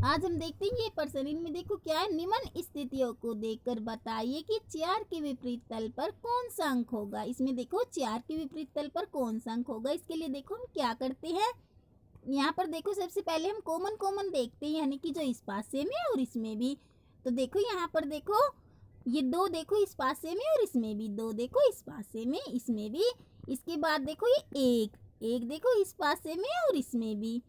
आज हम देखते हैं ये प्रश्न। इनमें देखो क्या है, निम्न स्थितियों को देखकर बताइए कि 4 के विपरीत तल पर कौन सा अंक होगा। इसमें देखो 4 के विपरीत तल पर कौन सा अंक होगा। इसके लिए देखो हम क्या करते हैं, यहाँ पर देखो सबसे पहले हम कॉमन कॉमन देखते हैं, यानी कि जो इस पासे में और इसमें भी। तो देखो यहाँ पर देखो ये 2 देखो इस पासे में और इसमें भी, 2 देखो इस पासे में इसमें भी। इसके बाद देखो ये 1 देखो इस पासे में और इसमें भी।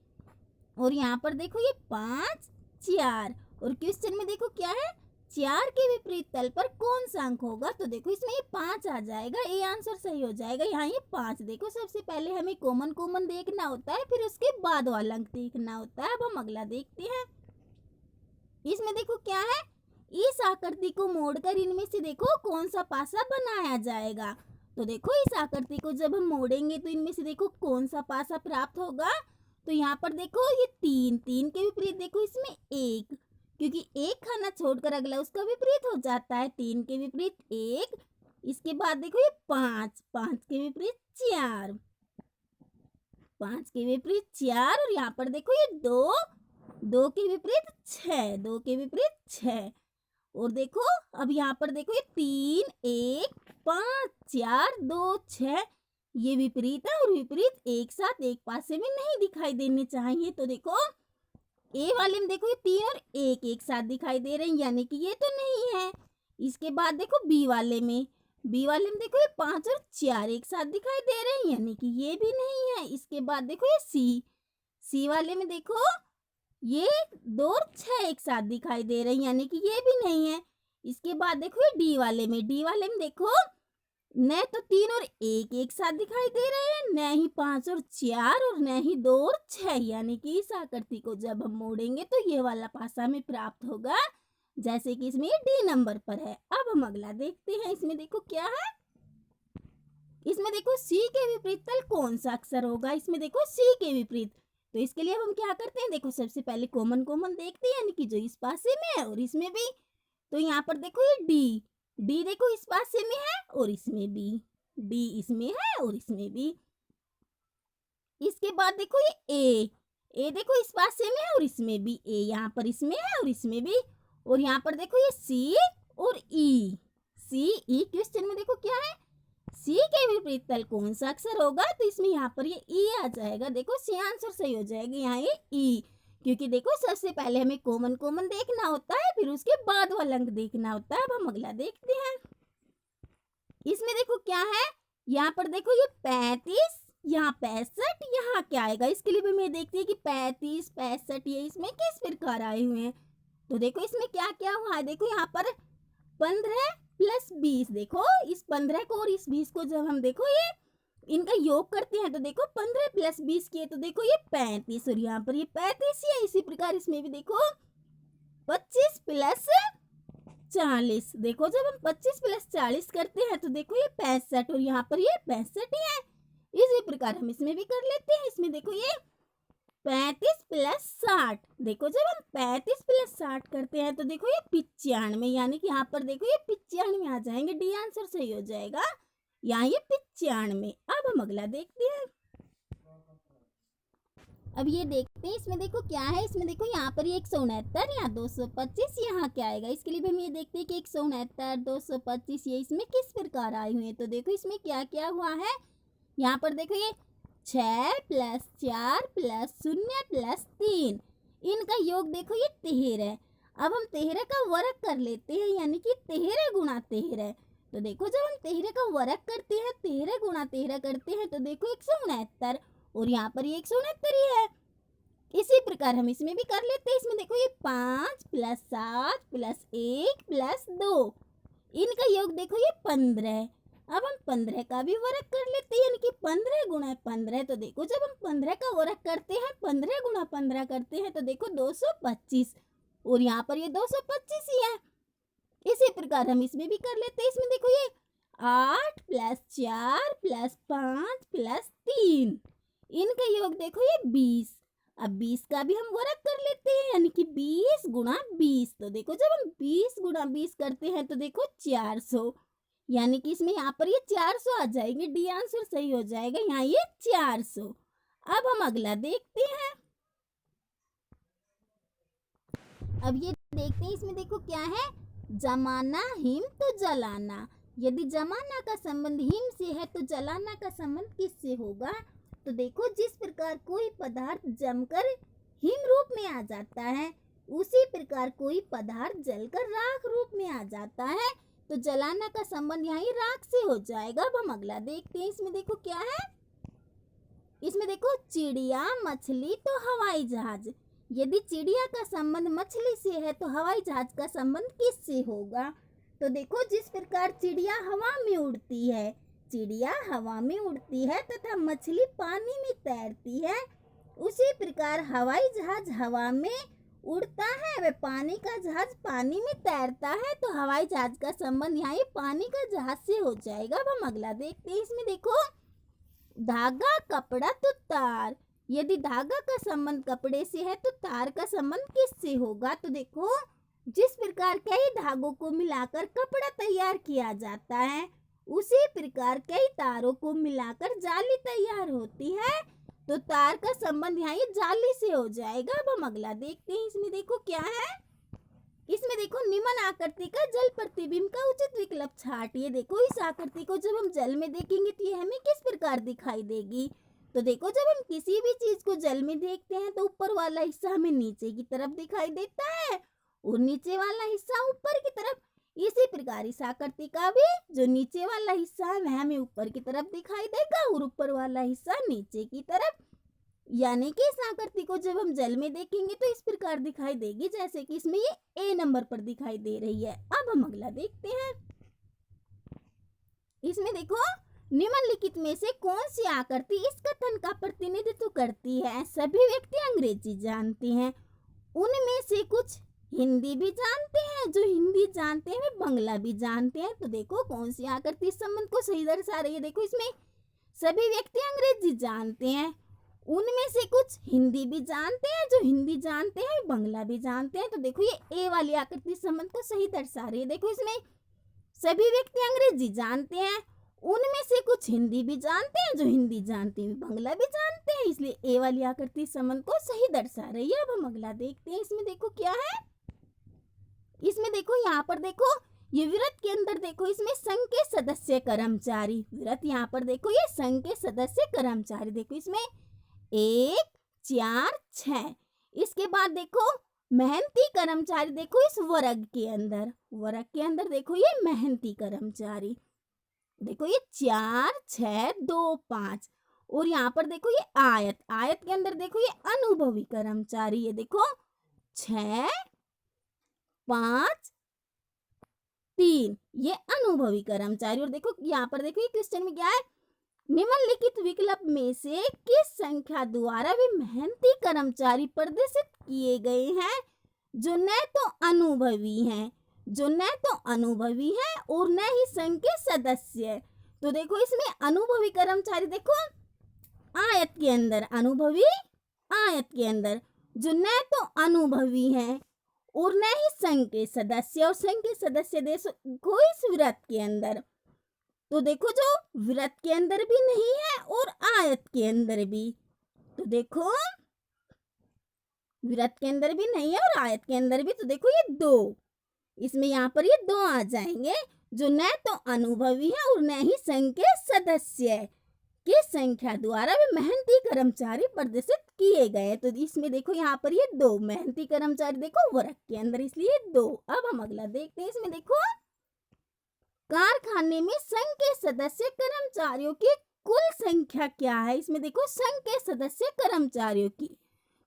और यहाँ पर देखो ये 5 4। और क्वेश्चन में देखो क्या है, 4 के विपरीत तल पर कौन सा अंक होगा। तो देखो इसमें ये 5 आ जाएगा, ये आंसर सही हो जाएगा। यहाँ ये 5 देखो सबसे पहले हमें कॉमन कॉमन देखना होता है, फिर उसके बाद वाला अंक देखना होता है। अब हम अगला देखते हैं। इसमें देखो क्या है, इस आकृति को मोड़कर इनमें से देखो कौन सा पासा बनाया जाएगा। तो देखो इस आकृति को जब हम मोड़ेंगे तो इनमें से देखो कौन सा पासा प्राप्त होगा। तो यहाँ पर देखो ये 3 के विपरीत देखो इसमें 1, क्योंकि एक खाना छोड़कर अगला उसका विपरीत हो जाता है। 3 के विपरीत 1। इसके बाद देखो ये 5 के विपरीत 4, 5 के विपरीत 4। और यहाँ पर देखो ये 2 के विपरीत 6, 2 के विपरीत 6। और देखो अब यहाँ पर देखो ये 3 1 5 4 2 6, ये विपरीत है और विपरीत एक साथ एक पासे में नहीं दिखाई देने चाहिए। तो देखो ए वाले में देखो ये 3 और 1 एक साथ दिखाई दे रहे हैं, यानी कि ये तो नहीं है। इसके बाद देखो बी वाले में देखो ये 5 और 4 एक साथ दिखाई दे रहे हैं, यानी कि ये भी नहीं है। इसके बाद देखो ये सी वाले में देखो ये 2 और 6 एक साथ दिखाई दे रहे हैं, यानी कि ये भी नहीं है। इसके बाद देखो ये डी वाले में देखो न तो 3 और 1 एक साथ दिखाई दे रहे हैं, न ही 5 और 4 और न ही 2 और 6, यानी कि इस आकृति को जब हम मोड़ेंगे तो ये वाला पासा हमें प्राप्त होगा, जैसे कि इसमें डी नंबर पर है। अब हम अगला देखते हैं। इसमें देखो क्या है, इसमें देखो सी के विपरीत तल कौन सा अक्षर होगा। इसमें देखो सी के विपरीत, तो इसके लिए हम क्या करते हैं, देखो सबसे पहले कॉमन कॉमन देखते हैं, यानी कि जो इस पासे में है और इसमें भी। तो यहाँ पर देखो ये डी देखो इस पासे में है और इसमें भी, डी इसमें है और इसमें भी। इसके बाद देखो ये ए देखो इस पासे में है और इसमें भी, ए यहाँ पर इसमें है और इसमें भी। और यहाँ पर देखो ये सी और ई, क्वेश्चन में देखो क्या है, सी के विपरीत तल कौन सा अक्षर होगा। तो इसमें यहाँ पर ये ई आ जाएगा। देखो सी आंसर सही हो जाएगा, यहाँ ये ई, क्योंकि देखो सबसे पहले हमें कॉमन कॉमन देखना होता है, फिर उसके बाद वाला अंक देखना होता है। अब हम अगला देखते हैं। इसमें देखो क्या है, यहाँ पर देखो ये 35, यहाँ 65, यहाँ क्या आएगा। इसके लिए भी मैं देखती है कि 35 65 ये इसमें किस प्रकार आए हुए हैं। तो देखो इसमें क्या क्या हुआ है, देखो यहाँ पर 15 प्लस 20, देखो इस 15 को और इस 20 को जब हम देखो ये इनका योग करते हैं तो देखो 15 प्लस 20 किए तो देखो ये 35, और यहाँ पर ये 35 ही है। इसी प्रकार इसमें भी देखो 25 प्लस 40, देखो जब हम 25 प्लस 40 करते हैं तो देखो ये 65, और यहाँ पर ये 65 ही है। इसी प्रकार हम इसमें भी कर लेते हैं। इसमें देखो ये 35 प्लस 60, देखो जब हम 35 प्लस 60 करते हैं तो देखो ये 95, यानी कि यहाँ पर देखो ये 95 आ जाएंगे, डी आंसर सही हो जाएगा, यहाँ ये 95। अब हम अगला देखते हैं। अब ये देखते हैं इसमें देखो क्या है, इसमें देखो यहाँ पर ये 169, यहाँ 225, यहाँ क्या आएगा। इसके लिए भी हम ये देखते हैं कि 169 225 ये इसमें किस प्रकार आए हुए हैं। तो देखो इसमें क्या क्या हुआ है, यहाँ पर देखो ये 6 प्लस 4 प्लस 0 प्लस 3, इनका योग देखो ये 13। अब हम 13 का वर्ग कर लेते हैं, यानी कि 13 गुणा 13। तो देखो जब हम 13 का वर्ग करते हैं, 13 गुणा 13 करते हैं तो देखो 169, और यहाँ पर ये 169 ही है। इसी प्रकार हम इसमें भी कर लेते हैं। इसमें देखो ये 5 प्लस 7 प्लस 1 प्लस 2, इनका योग देखो ये 15। अब हम 15 का भी वर्ग कर लेते हैं, यानी कि 15 गुणा 15। तो देखो जब हम 15 का वर्ग करते हैं, 15 गुणा 15 करते हैं तो देखो 225, और यहाँ पर ये 225 ही है। इसी प्रकार हम इसमें भी कर लेते हैं। इसमें देखो ये 8 प्लस 4 प्लस 5 प्लस 3, इनका योग देखो ये 20। अब 20 का भी हम वर्ग कर लेते हैं, यानी कि 20 गुणा 20। तो देखो जब हम 20 गुणा 20 करते हैं तो देखो 400, यानी कि इसमें यहाँ पर ये 400 आ जाएंगे, डी आंसर सही हो जाएगा, यहाँ ये 400। अब हम अगला देखते हैं। अब ये देखते हैं, इसमें देखो क्या है, जमाना हिम तो जलाना। यदि जमाना का संबंध हिम से है तो जलाना का संबंध किससे होगा? तो देखो, जिस प्रकार कोई पदार्थ जमकर हिम रूप में आ जाता है, उसी प्रकार कोई पदार्थ जलकर राख रूप में आ जाता है। तो जलाना का संबंध यहाँ राख से हो जाएगा। अब हम अगला देखते हैं, इसमें देखो क्या है, इसमें देखो चिड़िया, मछली तो हवाई जहाज। यदि चिड़िया का संबंध मछली से है तो हवाई जहाज का संबंध किससे होगा? तो देखो, जिस प्रकार चिड़िया हवा में उड़ती है, चिड़िया हवा में उड़ती है तथा मछली पानी में तैरती है, उसी प्रकार हवाई जहाज हवा में उड़ता है, वह पानी का जहाज पानी में तैरता है। तो हवाई जहाज का संबंध यहाँ पानी का जहाज से हो जाएगा। अब हम अगला देखते हैं, इसमें देखो, धागा, कपड़ा तो तार। यदि धागा का संबंध कपड़े से है तो तार का संबंध किससे होगा? तो देखो, जिस प्रकार कई धागों को मिलाकर कपड़ा तैयार किया जाता है, उसी प्रकार कई तारों को मिलाकर जाली तैयार होती है। तो तार का संबंध यहाँ जाली से हो जाएगा। अब हम अगला देखते हैं, इसमें देखो क्या है, इसमें देखो, निम्न आकृति का जल प्रतिबिंब का उचित विकल्प छाट। ये देखो, इस आकृति को जब हम जल में देखेंगे तो ये हमें किस प्रकार दिखाई देगी? तो देखो, जब हम किसी भी चीज को जल में देखते हैं तो ऊपर वाला हिस्सा हमें नीचे की तरफ दिखाई देता है और नीचे वाला हिस्सा ऊपर की तरफ। इसी प्रकार इस आकृति का भी जो नीचे वाला हिस्सा है वह हमें ऊपर की तरफ दिखाई देगा और ऊपर वाला हिस्सा नीचे की तरफ। यानी कि इस आकृति को जब हम जल में देखेंगे तो इस प्रकार दिखाई देगी, जैसे कि इसमें ये ए नंबर पर दिखाई दे रही है। अब हम अगला देखते हैं, इसमें देखो, निम्नलिखित में से कौन सी आकृति इस कथन का प्रतिनिधित्व करती है? सभी व्यक्ति अंग्रेजी जानते हैं, उनमें से कुछ हिंदी भी जानते हैं, जो हिंदी जानते हैं वे बांग्ला भी जानते हैं। तो देखो, कौन सी आकृति इस संबंध को सही दर्शा रही है? देखो, इसमें सभी व्यक्ति अंग्रेजी जानते हैं, उनमें से कुछ हिंदी भी जानते हैं, जो हिंदी जानते हैं बांग्ला भी जानते हैं। तो देखो, ये ए वाली आकृति संबंध को सही दर्शा रही है। देखो, इसमें सभी व्यक्ति अंग्रेजी जानते हैं, उनमें से कुछ हिंदी भी जानते हैं, जो हिंदी जानते हैं बांग्ला भी जानते हैं, इसलिए ए वाली आकृति संबंध को सही दर्शा रही है। अब हम अगला देखते हैं, इसमें देखो क्या है, इसमें देखो, यहाँ पर देखो, ये विरत के अंदर देखो, इसमें संघ के सदस्य कर्मचारी, विरत यहाँ पर देखो, ये संघ के सदस्य कर्मचारी। देखो, इसमें 1, 4, 6। इसके बाद देखो, मेहनती कर्मचारी। देखो, इस वर्ग के अंदर देखो, ये मेहनती कर्मचारी। देखो, ये 4, 6, 2, 5। और यहाँ पर देखो, ये आयत के अंदर देखो, ये अनुभवी कर्मचारी। ये देखो, 6, 5, 3, ये अनुभवी कर्मचारी। और देखो, यहाँ पर देखो, ये क्वेश्चन में क्या है, निम्नलिखित विकल्प में से किस संख्या द्वारा वे मेहनती कर्मचारी प्रदर्शित किए गए हैं जो न तो अनुभवी हैं और न ही संघ के सदस्य? तो देखो, इसमें अनुभवी कर्मचारी देखो, आयत के अंदर अनुभवी, आयत के अंदर जो न तो अनुभवी हैं और न ही संघ के सदस्य, और संघ के सदस्य देखो इस विरत के अंदर। तो देखो, जो विरत के अंदर भी नहीं है और आयत के अंदर भी, तो देखो, विरत के अंदर भी नहीं है और आयत के अंदर भी। तो देखो, ये 2, इसमें यहाँ पर ये 2 आ जाएंगे, जो न तो अनुभवी है और न ही संघ के सदस्य की संख्या द्वारा वे मेहनती कर्मचारी प्रदर्शित किए गए। तो इसमें देखो, यहाँ पर ये 2 मेहनती कर्मचारी देखो वर्ग के अंदर, इसलिए 2। अब हम अगला देखते हैं, इसमें देखो, कारखाने में संघ के सदस्य कर्मचारियों की कुल संख्या क्या है? इसमें देखो, संघ के सदस्य कर्मचारियों की,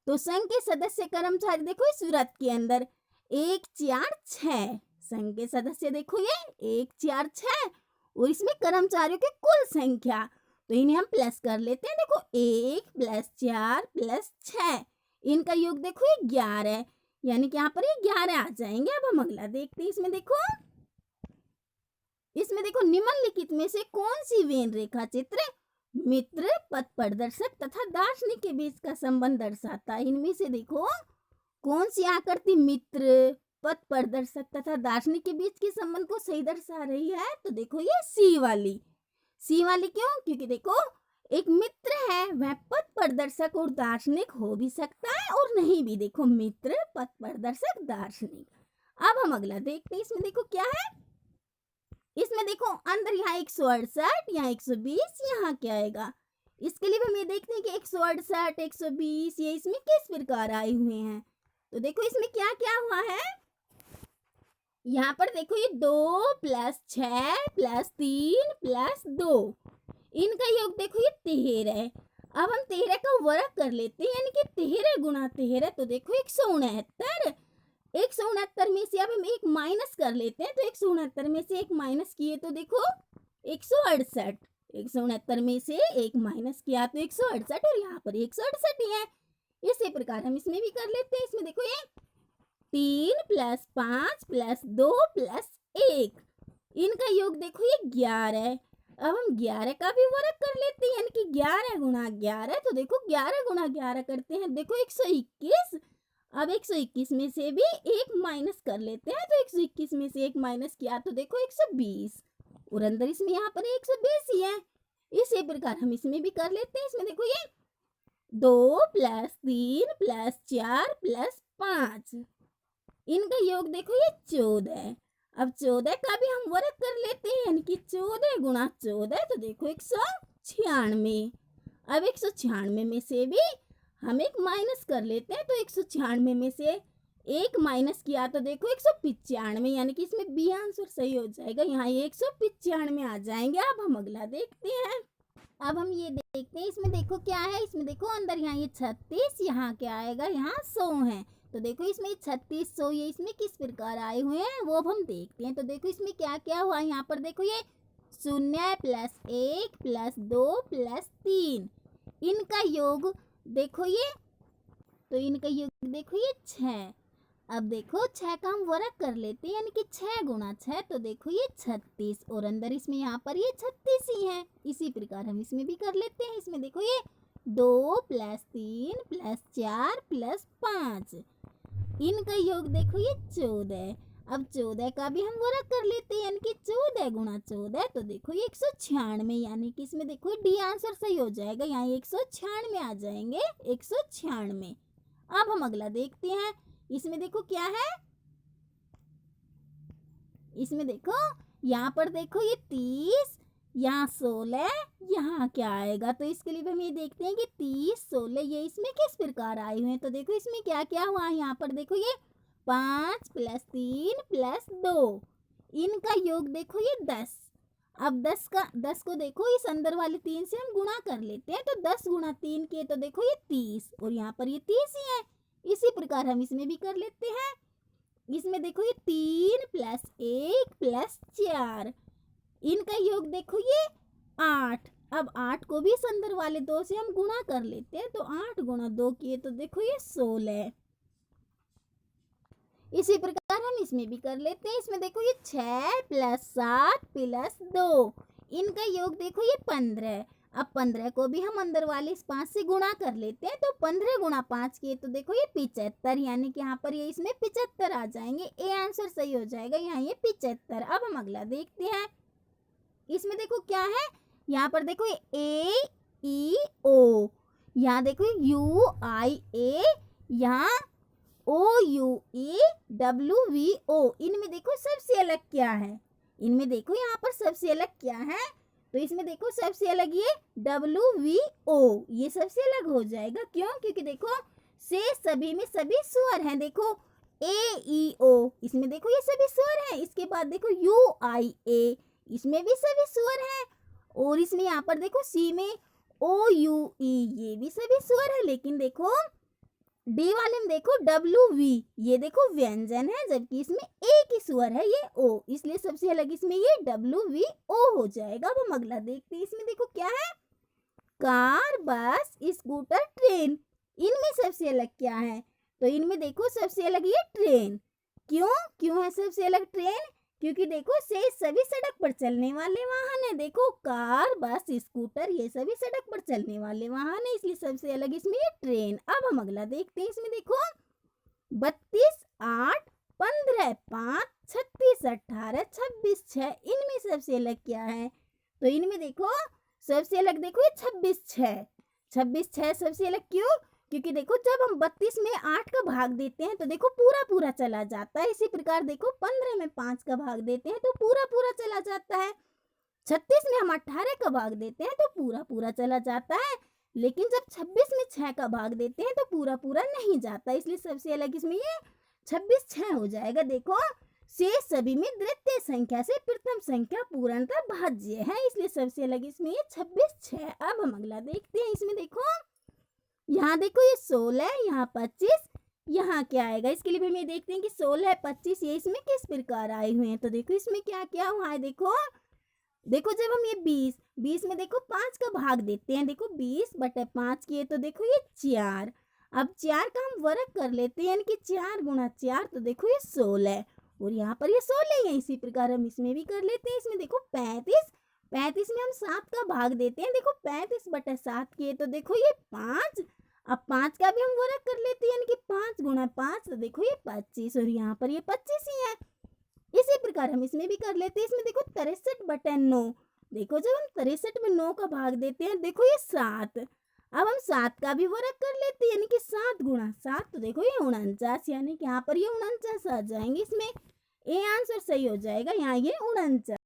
तो संघ के सदस्य कर्मचारी देखो इस विरत के अंदर 1, 4, 6। संघ के सदस्य देखो, ये 1, 4, 6, और इसमें कर्मचारियों की कुल संख्या, तो इन्हें हम प्लस कर लेते हैं। देखो, 1 + 4 + 6, इनका योग देखो ये 11, यानी कि यहाँ पर ये 11 आ जाएंगे। अब हम अगला देखते हैं, इसमें देखो, निम्नलिखित में से कौन सी वेन रेखा चित्र मित्र, पथ प्रदर्शक तथा दार्शनिक के बीच का संबंध दर्शाता है? इनमें से देखो, कौन सी आकृति मित्र, पथ प्रदर्शक तथा दार्शनिक के बीच के संबंध को सही दर्शा रही है? तो देखो, ये सी वाली क्यों? क्योंकि देखो, एक मित्र है वह पथ प्रदर्शक और दार्शनिक हो भी सकता है और नहीं भी। देखो मित्र, पथ प्रदर्शक, दार्शनिक। अब हम अगला देखते हैं। इसमें देखो क्या है, इसमें देखो अंदर यहाँ 168, यहाँ 120, यहाँ क्या आएगा। इसके लिए हम ये देखते हैं कि 168, 120 ये इसमें किस प्रकार आए हुए हैं। तो देखो इसमें क्या क्या हुआ है। यहाँ पर देखो ये 2 + 6 + 3 + 2, इनका योग देखो ये 13 है। अब हम 13 का वर्ग कर लेते हैं, यानी कि 13 गुणा 13, तो देखो 169। 169 में से अब हम एक माइनस कर लेते हैं, तो 169 में से एक माइनस किए तो देखो 168। 169 में से एक माइनस किया तो 168, और यहाँ पर 168 ही है। इसी प्रकार हम इसमें भी कर लेते हैं। इसमें देखो ये 3 + 5 + 2 + 1, इनका योग देखो ये 11 है। अब हम 11 का भी वर्ग कर लेते हैं, यानी कि 11 गुणा 11, तो देखो 11 गुणा 11 करते हैं, देखो 121। अब 121 में से भी एक माइनस कर लेते हैं, तो 121 में से एक माइनस किया तो देखो 120, और अंदर इसमें यहाँ पर 120 ही है। इसी प्रकार हम इसमें भी कर लेते हैं। इसमें देखो ये 2 + 3 + 4 + 5, इनका योग देखो ये 14 है। अब 14 का भी हम वर्ग कर लेते हैं, यानी कि 14 गुणा 14, तो देखो 196। अब 196 में से भी हम एक माइनस कर लेते हैं, तो 196 में से एक माइनस किया तो देखो 195, यानी कि इसमें बी आंसर सही हो जाएगा। यहाँ ये 195 आ जाएंगे। अब हम अगला देखते हैं। अब हम ये देखते हैं, इसमें देखो क्या है। इसमें देखो अंदर यहाँ ये 36, यहाँ क्या आएगा, यहाँ 100 है। तो देखो इसमें 36, 100 ये इसमें किस प्रकार आए हुए हैं वो अब हम देखते हैं। तो देखो इसमें क्या क्या हुआ। यहाँ पर देखो ये 0 + 1 + 2 + 3, इनका योग देखो ये, तो इनका योग देखो ये 6। अब देखो 6 का हम वर्ग कर लेते हैं, यानी कि 6 गुणा 6, तो देखो ये 36, और अंदर इसमें यहाँ पर ये 36 ही है। इसी प्रकार हम इसमें भी कर लेते हैं। इसमें देखो ये 2 + 3 + 4 + 5, इनका योग देखो ये 14। अब 14 का भी हम वर्ग कर लेते हैं, यानी कि 14 गुणा 14, तो देखो ये 196, यानी कि इसमें देखो डी आंसर सही हो जाएगा। यहाँ 196 आ जाएंगे, 196। अब हम अगला देखते हैं। इसमें देखो क्या है। इसमें देखो यहाँ पर देखो ये 30, यहाँ 16, यहाँ क्या आएगा। तो इसके लिए हम ये देखते हैं कि 30, 16 ये इसमें किस प्रकार आए हुए हैं। तो देखो इसमें क्या क्या हुआ। यहाँ पर देखो ये 5 + 3 + 2, इनका योग देखो ये 10। अब 10 को देखो इस अंदर वाले 3 से हम गुणा कर लेते हैं, तो 10 गुणा 3 किए तो देखो ये 30, और यहाँ पर ये 30 ही है। इसी प्रकार हम इसमें भी कर लेते हैं। इसमें देखो ये 3 + 1 + 4, इनका योग देखो ये 8। अब 8 को भी इस अंदर वाले 2 से हम गुणा कर लेते हैं, तो 8 गुणा 2 किए तो देखो ये 16। इसी प्रकार हम इसमें भी कर लेते हैं। इसमें देखो ये 6 + 7 + 2, इनका योग देखो ये 15। अब 15 को भी हम अंदर वाले इस 5 से गुणा कर लेते हैं, तो 15 गुणा 5 किए तो देखो ये 75, यानी कि यहाँ पर ये इसमें 75 आ जाएंगे। ए आंसर सही हो जाएगा, यहाँ ये 75। अब हम अगला देखते हैं। इसमें देखो क्या है। यहाँ पर देखो AEO, यहाँ देखो UIA, यहाँ OUEWVO, इनमें देखो सबसे अलग क्या है। इनमें देखो यहाँ पर सबसे अलग क्या है। तो इसमें देखो सबसे अलग ये WVO, ये सबसे अलग हो जाएगा। क्यों? क्योंकि देखो से सभी में सभी स्वर हैं। देखो AEO, इसमें देखो ये सभी स्वर हैं। इसके बाद देखो UIA, इसमें भी सभी स्वर हैं। और इसमें यहाँ पर देखो C में OUE, ये भी सभी स्वर है। लेकिन देखो डी वाले में देखो WV, ये देखो व्यंजन है, जबकि इसमें एक ही स्वर है, ये O, इसलिए सबसे अलग इसमें ये WVO हो जाएगा। अब हम अगला देखते हैं। इसमें देखो क्या है। कार, बस, स्कूटर, ट्रेन, इनमें सबसे अलग क्या है। तो इनमें देखो सबसे अलग ये ट्रेन। क्यों है सबसे अलग ट्रेन? क्योंकि देखो से सभी सड़क पर चलने वाले वाहन है। देखो कार, बस, स्कूटर, ये सभी सड़क पर चलने वाले वाहन है, इसलिए सबसे अलग इसमें ये ट्रेन। अब हम अगला देखते हैं। इसमें देखो 32, 8, 15, 5, 36, 18, 26, 6, इनमें सबसे अलग क्या है। तो इनमें देखो सबसे अलग देखो ये 26/6, 26/6 सबसे अलग क्यों? क्योंकि देखो जब हम 32 में 8 का भाग देते हैं तो देखो पूरा पूरा चला जाता है। इसी प्रकार देखो 15 में 5 का भाग देते हैं तो पूरा पूरा चला जाता है। 36 में हम 18 का भाग देते हैं तो पूरा पूरा चला जाता है। लेकिन जब 26 में 6 का भाग देते हैं तो पूरा पूरा नहीं जाता, इसलिए सबसे अलग इसमें ये 26/6 हो जाएगा। देखो शेष सभी में द्वितीय संख्या से प्रथम संख्या पूर्णतः भाज्य है, इसलिए सबसे अलग इसमें ये 26/6। अब हम अगला देखते हैं। इसमें देखो यहाँ देखो ये 16, यहाँ 25, यहाँ क्या आएगा? इसके लिए भी हमें देखते हैं कि 16, 25 ये इसमें किस प्रकार आए हुए हैं। तो देखो इसमें क्या क्या हुआ है। देखो जब हम ये 20 में देखो 5 का भाग देते हैं, देखो 20/5 किए तो देखो ये 4। अब 4 का हम वर्ग कर लेते हैं, यानी कि 4 गुणा 4 तो देखो ये 16 और यहाँ पर ये 16 ही है। इसी प्रकार हम इसमें भी कर लेते हैं। इसमें देखो 35 में हम 7 का भाग देते हैं, देखो 35/7 किए तो देखो ये 5। अब 5 का भी हम वर्ग कर लेते हैं, यानी कि 5 गुणा 5 तो देखो ये 25 और यहाँ पर ये 25 ही है। इसी प्रकार हम इसमें भी कर लेते हैं। इसमें देखो 63/9, देखो जब हम 63 में 9 का भाग देते हैं देखो ये 7। अब हम 7 का भी वर्ग कर लेते हैं, यानी कि 7 गुणा 7 तो देखो ये 49, यानी कि यहाँ पर ये 49 आ जाएंगे। इसमें ए आंसर सही हो जाएगा, यहाँ ये 49।